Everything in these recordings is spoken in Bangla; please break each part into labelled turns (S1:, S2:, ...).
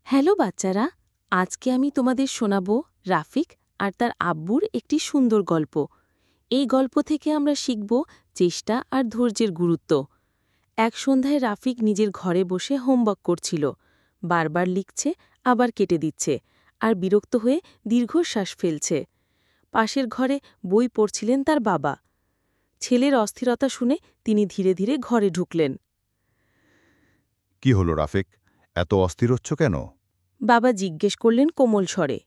S1: হ্যালো বাচ্চারা, আজকে আমি তোমাদের শোনাবো রাফিক আর তার আব্বুর একটি সুন্দর গল্প। এই গল্প থেকে আমরা শিখব চেষ্টা আর ধৈর্যের গুরুত্ব। এক সন্ধ্যায় রাফিক নিজের ঘরে বসে হোমওয়ার্ক করছিল। বারবার লিখছে, আবার কেটে দিচ্ছে, আর বিরক্ত হয়ে দীর্ঘশ্বাস ফেলছে। পাশের ঘরে বই পড়ছিলেন তার বাবা। ছেলের অস্থিরতা শুনে তিনি ধীরে ধীরে ঘরে ঢুকলেন।
S2: কি হলো রাফিক, এত অস্থির হচ্ছ কেন?
S1: বাবা জিজ্ঞেস করলেন কোমল স্বরে।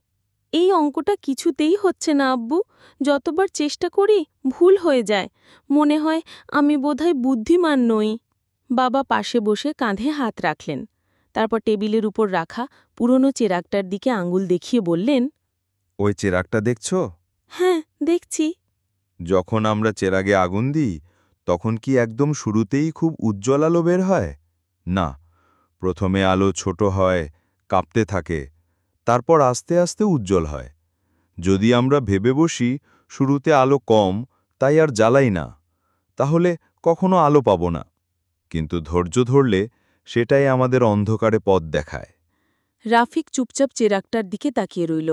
S1: এই অঙ্কটা কিছুতেই হচ্ছে না আব্বু, যতবার চেষ্টা করি ভুল হয়ে যায়। মনে হয় আমি বোধহয় বুদ্ধিমান নই। বাবা পাশে বসে কাঁধে হাত রাখলেন। তারপর টেবিলের উপর রাখা পুরনো চেরাগটার দিকে আঙুল দেখিয়ে বললেন,
S2: ওই চেরাগটা দেখছ?
S1: হ্যাঁ, দেখছি।
S2: যখন আমরা চেরাগে আগুন দিই তখন কি একদম শুরুতেই খুব উজ্জ্বল আলো বের হয়? না, প্রথমে আলো ছোট হয়, কাঁপতে থাকে, তারপর আস্তে আস্তে উজ্জ্বল হয়। যদি আমরা ভেবে বসি শুরুতে আলো কম, তাই আর জ্বালাই না, তাহলে কখনো আলো পাব না। কিন্তু ধৈর্য ধরলে সেটাই আমাদের অন্ধকারে পথ দেখায়।
S1: রাফিক চুপচাপ চেরাগটার দিকে তাকিয়ে রইল।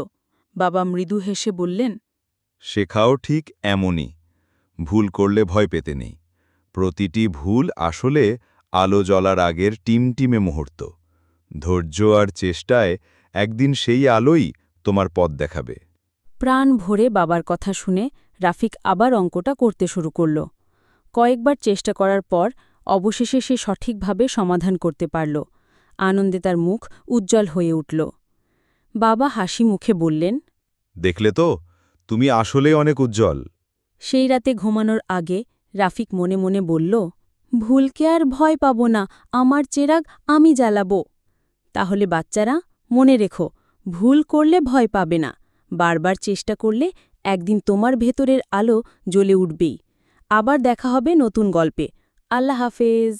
S1: বাবা মৃদু হেসে বললেন,
S2: শেখাও ঠিক এমনই, ভুল করলে ভয় পেতে নেই। প্রতিটি ভুল আসলে আলো জ্বলার আগের টিমটিমে মুহূর্ত। ধৈর্য আর চেষ্টায় একদিন সেই আলোই তোমার পথ দেখাবে।
S1: প্রাণ ভরে বাবার কথা শুনে রাফিক আবার অঙ্কটা করতে শুরু করল। কয়েকবার চেষ্টা করার পর অবশেষে সে সঠিকভাবে সমাধান করতে পারল। আনন্দে তার মুখ উজ্জ্বল হয়ে উঠল। বাবা হাসি মুখে বললেন,
S2: দেখলে তো, তুমি আসলেই অনেক উজ্জ্বল।
S1: সেই রাতে ঘুমানোর আগে রাফিক মনে মনে বলল, ভুলকে আর ভয় পাব না, আমার চেরাগ আমি জ্বালাব। তাহলে বাচ্চারা, মনে রেখো, ভুল করলে ভয় পাবে না, বারবার চেষ্টা করলে একদিন তোমার ভেতরের আলো জ্বলে উঠবেই। আবার দেখা হবে নতুন গল্পে। আল্লাহ হাফেজ।